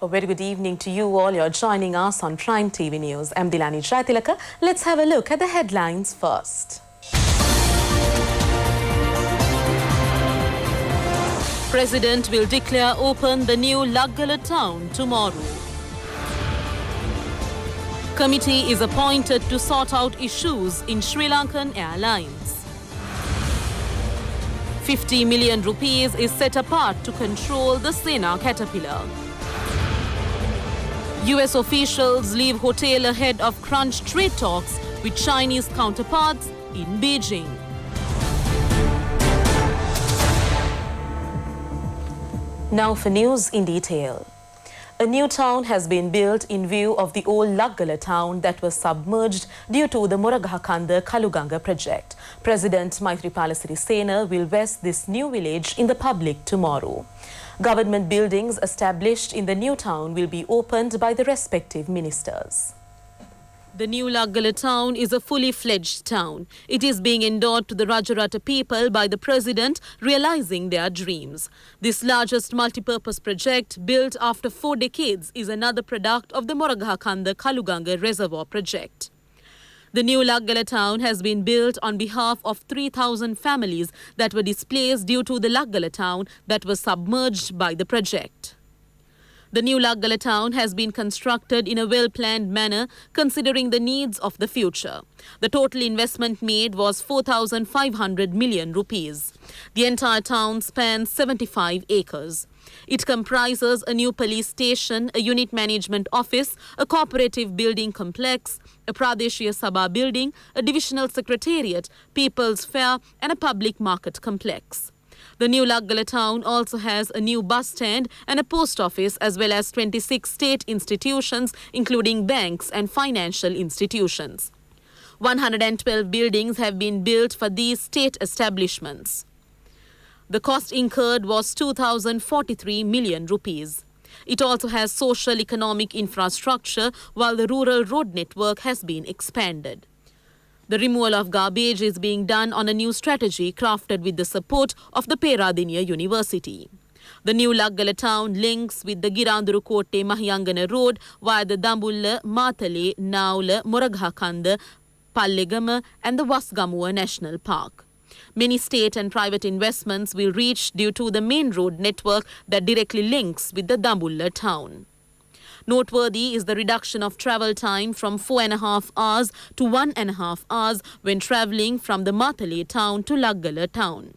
A very good evening to you all. You're joining us on Prime TV News. I'm Dilani Jaitilaka. Let's have a look at the headlines first. President will declare open the new Laggala town tomorrow. Committee is appointed to sort out issues in Sri Lankan Airlines. 50 million rupees is set apart to control the Sena caterpillar. US officials leave hotel ahead of crunch trade talks with Chinese counterparts in Beijing. Now for news in detail. A new town has been built in view of the old Laggala town that was submerged due to the Moragahakanda Kaluganga project. President Maithripala Sirisena will vest this new village in the public tomorrow. Government buildings established in the new town will be opened by the respective ministers. The new Laggala town is a fully fledged town. It is being endorsed to the Rajarata people by the President, realizing their dreams. This largest multi-purpose project, built after 4 decades, is another product of the Moragahakanda Kaluganga Reservoir project. The new Laggala town has been built on behalf of 3,000 families that were displaced due to the Laggala town that was submerged by the project. The new Laggala town has been constructed in a well-planned manner considering the needs of the future. The total investment made was 4,500 million rupees. The entire town spans 75 acres. It comprises a new police station, a unit management office, a cooperative building complex, a Pradeshia Sabha building, a divisional secretariat, people's fair and a public market complex. The new Laggala town also has a new bus stand and a post office as well as 26 state institutions including banks and financial institutions. 112 buildings have been built for these state establishments. The cost incurred was 2,043 million rupees. It also has social economic infrastructure while the rural road network has been expanded. The removal of garbage is being done on a new strategy crafted with the support of the Peradeniya University. The new Laggala town links with the Girandurukotte Mahiyangana road via the Dambulla, Matale, Naula, Moragahakanda, Pallegama and the Wasgamuwa National Park. Many state and private investments will reach due to the main road network that directly links with the Dambulla town. Noteworthy is the reduction of travel time from 4.5 hours to 1.5 hours when travelling from the Matale town to Laggala town.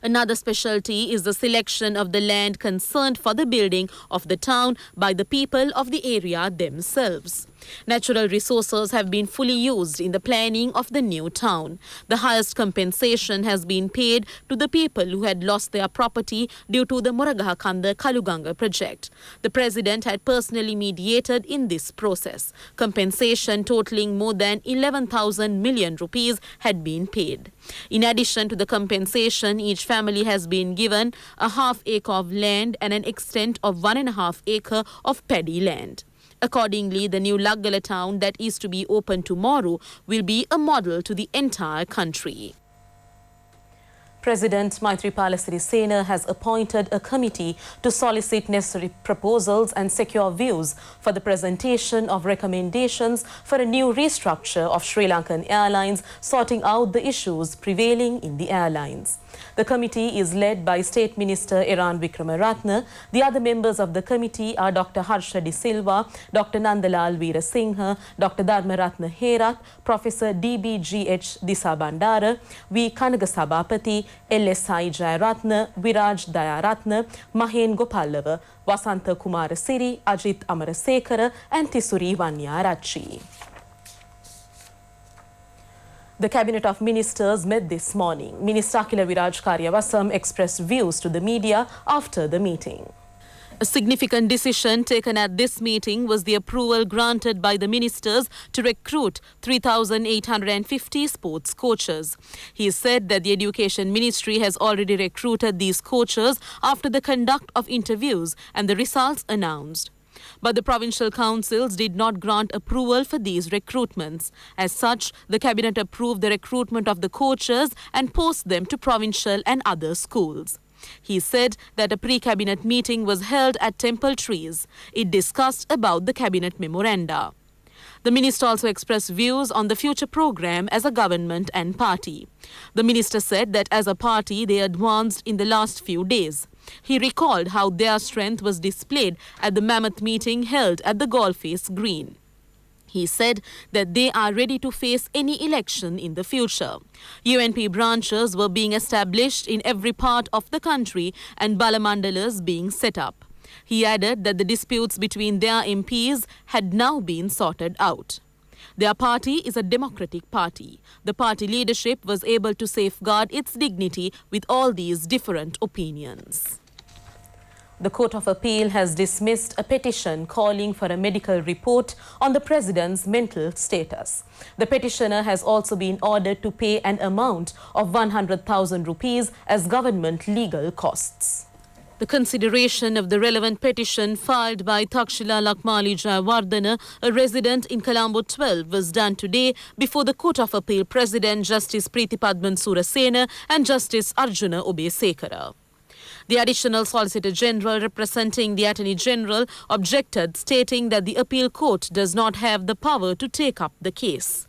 Another specialty is the selection of the land concerned for the building of the town by the people of the area themselves. Natural resources have been fully used in the planning of the new town. The highest compensation has been paid to the people who had lost their property due to the Moragahakanda Kaluganga project. The President had personally mediated in this process. Compensation totaling more than 11,000 million rupees had been paid. In addition to the compensation, each family has been given a half acre of land and an extent of 1.5 acre of paddy land. Accordingly, the new Laggala town that is to be opened tomorrow will be a model to the entire country. President Maithripala Sirisena has appointed a committee to solicit necessary proposals and secure views for the presentation of recommendations for a new restructure of Sri Lankan Airlines, sorting out the issues prevailing in the airlines. The committee is led by State Minister Iran Wickramaratne. The other members of the committee are Dr. Harsha De Silva, Dr. Nandalal Veerasinghe, Dr. Dharmaratne Herat, Professor DBGH Disabandara, V. Kanagasabapati, LSI Jayaratne, Viraj Dayaratne, Mahen Gopalava, Vasanta Kumarasiri, Ajit Amarasekara and Tisuri Vanyarachi. The Cabinet of Ministers met this morning. Minister Akila Viraj Karyavasam expressed views to the media after the meeting. A significant decision taken at this meeting was the approval granted by the ministers to recruit 3,850 sports coaches. He said that the Education Ministry has already recruited these coaches after the conduct of interviews and the results announced. But the provincial councils did not grant approval for these recruitments. As such, the Cabinet approved the recruitment of the coaches and posted them to provincial and other schools. He said that a pre-cabinet meeting was held at Temple Trees. It discussed about the cabinet memoranda. The minister also expressed views on the future program as a government and party. The minister said that as a party they advanced in the last few days. He recalled how their strength was displayed at the mammoth meeting held at the Golface Green. He said that they are ready to face any election in the future. UNP branches were being established in every part of the country and Balamandalas being set up. He added that the disputes between their MPs had now been sorted out. Their party is a democratic party. The party leadership was able to safeguard its dignity with all these different opinions. The Court of Appeal has dismissed a petition calling for a medical report on the president's mental status. The petitioner has also been ordered to pay an amount of 100,000 rupees as government legal costs. The consideration of the relevant petition filed by Takshila Lakmali Jayawardena, a resident in Colombo 12, was done today before the Court of Appeal President Justice Preetipadman Surasena and Justice Arjuna Obesekara. The Additional Solicitor General representing the Attorney General objected, stating that the appeal court does not have the power to take up the case.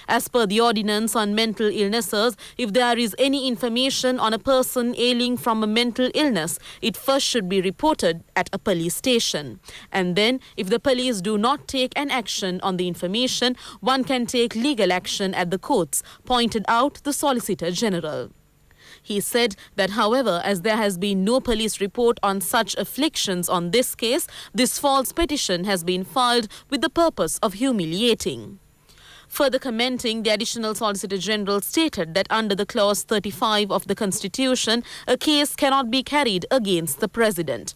As per the ordinance on mental illnesses, if there is any information on a person ailing from a mental illness, it first should be reported at a police station. And then, if the police do not take an action on the information, one can take legal action at the courts, pointed out the Solicitor General. He said that, however, as there has been no police report on such afflictions on this case, this false petition has been filed with the purpose of humiliating. Further commenting, the Additional Solicitor General stated that under the Clause 35 of the Constitution, a case cannot be carried against the President.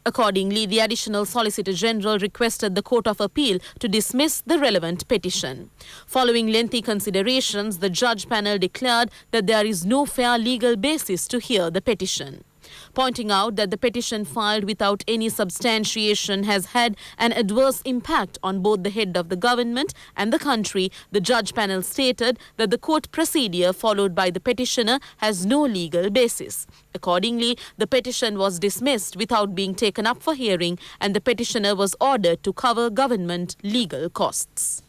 Accordingly, the Additional Solicitor General requested the Court of Appeal to dismiss the relevant petition. Following lengthy considerations, the judge panel declared that there is no fair legal basis to hear the petition. Pointing out that the petition filed without any substantiation has had an adverse impact on both the head of the government and the country, the judge panel stated that the court procedure followed by the petitioner has no legal basis. Accordingly, the petition was dismissed without being taken up for hearing, and the petitioner was ordered to cover government legal costs.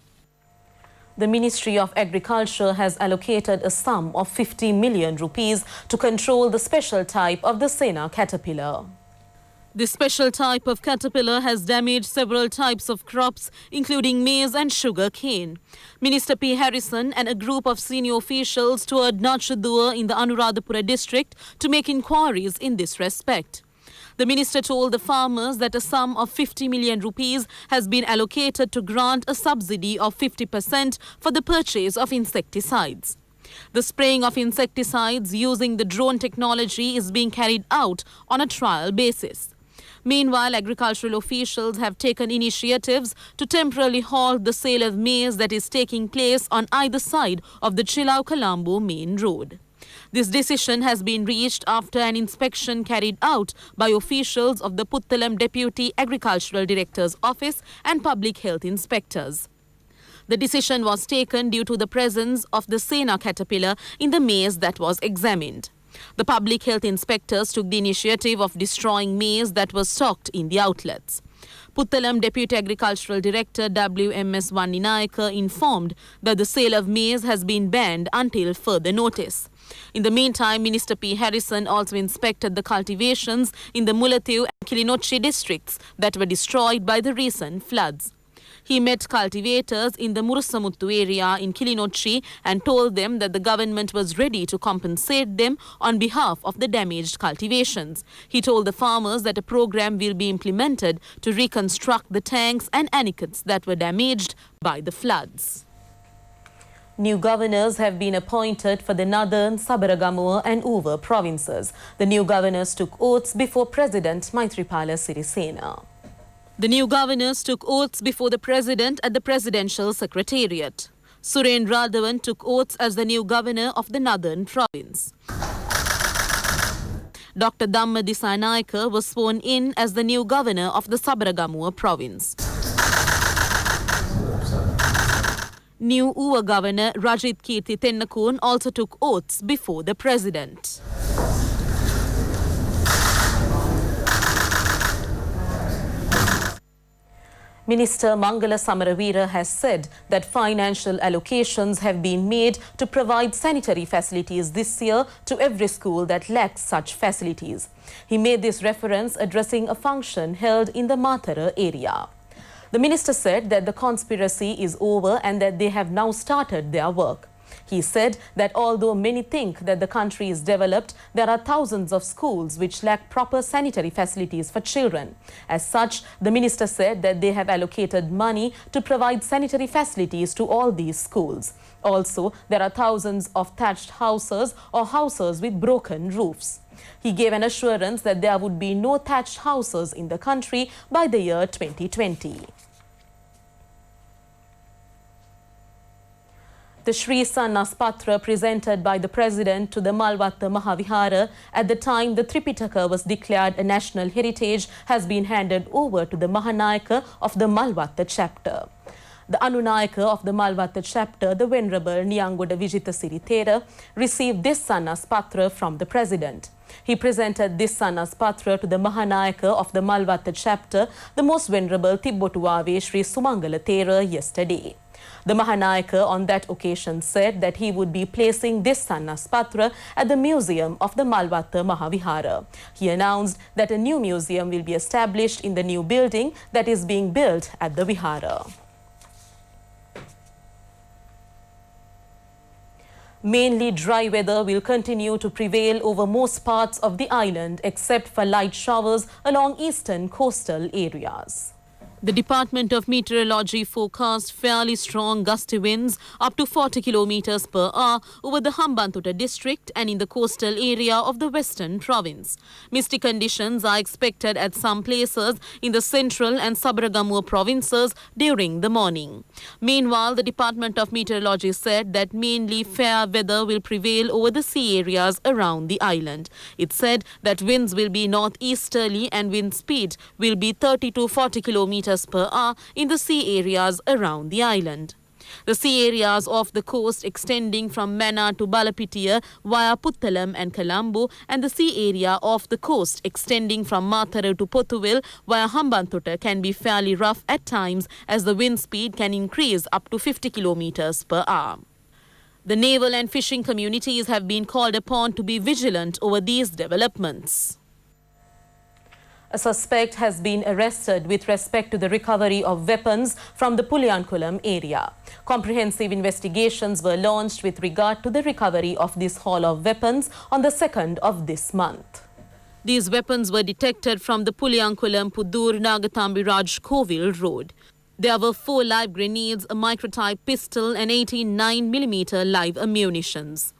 The Ministry of Agriculture has allocated a sum of 50 million rupees to control the special type of the Sena caterpillar. This special type of caterpillar has damaged several types of crops, including maize and sugar cane. Minister P. Harrison and a group of senior officials toured Nachadua in the Anuradhapura district to make inquiries in this respect. The minister told the farmers that a sum of 50 million rupees has been allocated to grant a subsidy of 50% for the purchase of insecticides. The spraying of insecticides using the drone technology is being carried out on a trial basis. Meanwhile, agricultural officials have taken initiatives to temporarily halt the sale of maize that is taking place on either side of the Chilau-Colombo main road. This decision has been reached after an inspection carried out by officials of the Puttalam Deputy Agricultural Director's Office and public health inspectors. The decision was taken due to the presence of the Sena caterpillar in the maize that was examined. The public health inspectors took the initiative of destroying maize that was stocked in the outlets. Puttalam Deputy Agricultural Director W.M.S. Vanninayaka informed that the sale of maize has been banned until further notice. In the meantime, Minister P. Harrison also inspected the cultivations in the Mullatiu and Kilinochchi districts that were destroyed by the recent floods. He met cultivators in the Murusamuttu area in Kilinochchi and told them that the government was ready to compensate them on behalf of the damaged cultivations. He told the farmers that a program will be implemented to reconstruct the tanks and anicuts that were damaged by the floods. New governors have been appointed for the Northern, Sabaragamuwa and Uva provinces. The new governors took oaths before President Maithripala Sirisena. The new governors took oaths before the President at the Presidential Secretariat. Surendra Dhawan took oaths as the new governor of the Northern Province. Dr. Dhamma Disanayake was sworn in as the new governor of the Sabaragamuwa Province. New Uva Governor Rajit Kirti Tennakon also took oaths before the President. Minister Mangala Samaravira has said that financial allocations have been made to provide sanitary facilities this year to every school that lacks such facilities. He made this reference addressing a function held in the Mathara area. The minister said that the conspiracy is over and that they have now started their work. He said that although many think that the country is developed, there are thousands of schools which lack proper sanitary facilities for children. As such, the minister said that they have allocated money to provide sanitary facilities to all these schools. Also, there are thousands of thatched houses or houses with broken roofs. He gave an assurance that there would be no thatched houses in the country by the year 2020. The Sri Sannas Patra presented by the President to the Malvatta Mahavihara at the time the Tripitaka was declared a national heritage has been handed over to the Mahanayaka of the Malvatta chapter. The Anunayaka of the Malvatta chapter, the Venerable Niyangoda Vijitasiri Thera, received this Sannas Patra from the President. He presented this Sannas Patra to the Mahanayaka of the Malvatta chapter, the Most Venerable Tibbotuave Sri Sumangala Thera, yesterday. The Mahanayaka on that occasion said that he would be placing this Sannas Patra at the museum of the Malvatta Mahavihara. He announced that a new museum will be established in the new building that is being built at the Vihara. Mainly dry weather will continue to prevail over most parts of the island except for light showers along eastern coastal areas. The Department of Meteorology forecast fairly strong gusty winds up to 40 kilometers per hour over the Hambantota district and in the coastal area of the western province. Misty conditions are expected at some places in the central and Sabaragamuwa provinces during the morning. Meanwhile, the Department of Meteorology said that mainly fair weather will prevail over the sea areas around the island. It said that winds will be northeasterly and wind speed will be 30 to 40 kilometers per hour in the sea areas around the island. The sea areas off the coast extending from Mannar to Balapitiya via Puttalam and Colombo and the sea area off the coast extending from Mathara to Pothuvel via Hambantota can be fairly rough at times as the wind speed can increase up to 50 kilometers per hour. The naval and fishing communities have been called upon to be vigilant over these developments. A suspect has been arrested with respect to the recovery of weapons from the Pulyankulam area. Comprehensive investigations were launched with regard to the recovery of this haul of weapons on the 2nd of this month. These weapons were detected from the Pulyankulam Pudur Nagatambiraj Kovil road. There were 4 live grenades, a microtype pistol and 18 9mm live ammunitions.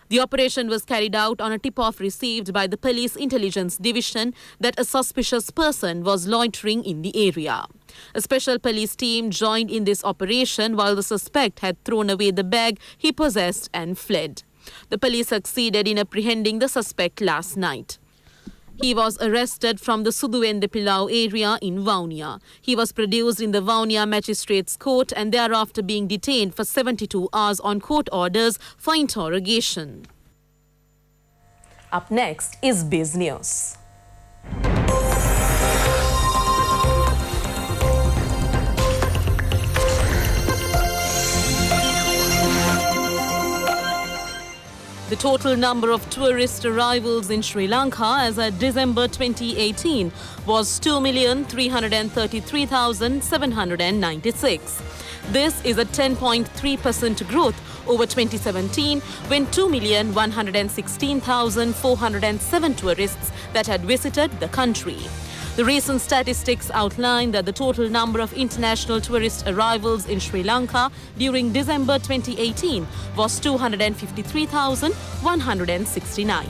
The operation was carried out on a tip-off received by the Police Intelligence Division that a suspicious person was loitering in the area. A special police team joined in this operation while the suspect had thrown away the bag he possessed and fled. The police succeeded in apprehending the suspect last night. He was arrested from the Suduwendepilau area in Vaunia. He was produced in the Vaunia Magistrates Court and thereafter being detained for 72 hours on court orders for interrogation. Up next is Biz News. The total number of tourist arrivals in Sri Lanka as of December 2018 was 2,333,796. This is a 10.3% growth over 2017 when 2,116,407 tourists that had visited the country. The recent statistics outline that the total number of international tourist arrivals in Sri Lanka during December 2018 was 253,169.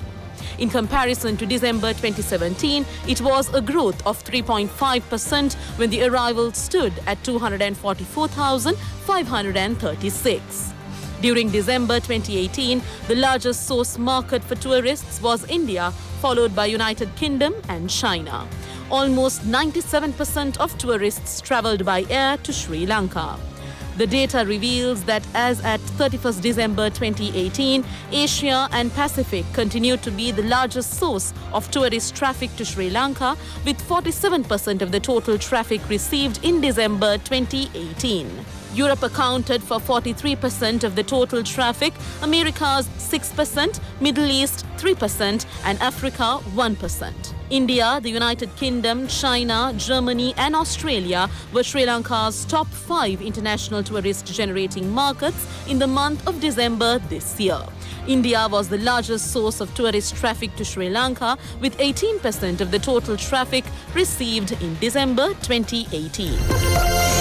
In comparison to December 2017, it was a growth of 3.5% when the arrivals stood at 244,536. During December 2018, the largest source market for tourists was India, followed by United Kingdom and China. Almost 97% of tourists travelled by air to Sri Lanka. The data reveals that as at 31st December 2018, Asia and Pacific continued to be the largest source of tourist traffic to Sri Lanka, with 47% of the total traffic received in December 2018. Europe accounted for 43% of the total traffic, Americas 6%, Middle East 3% and Africa 1%. India, the United Kingdom, China, Germany and Australia were Sri Lanka's top 5 international tourist-generating markets in the month of December this year. India was the largest source of tourist traffic to Sri Lanka, with 18% of the total traffic received in December 2018.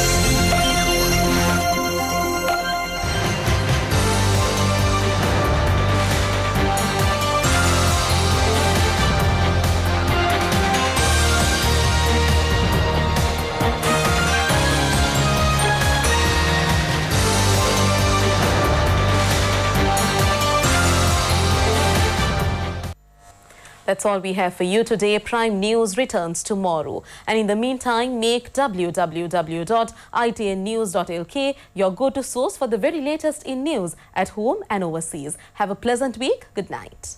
That's all we have for you today. Prime News returns tomorrow. And in the meantime, make www.itnnews.lk your go-to source for the very latest in news at home and overseas. Have a pleasant week. Good night.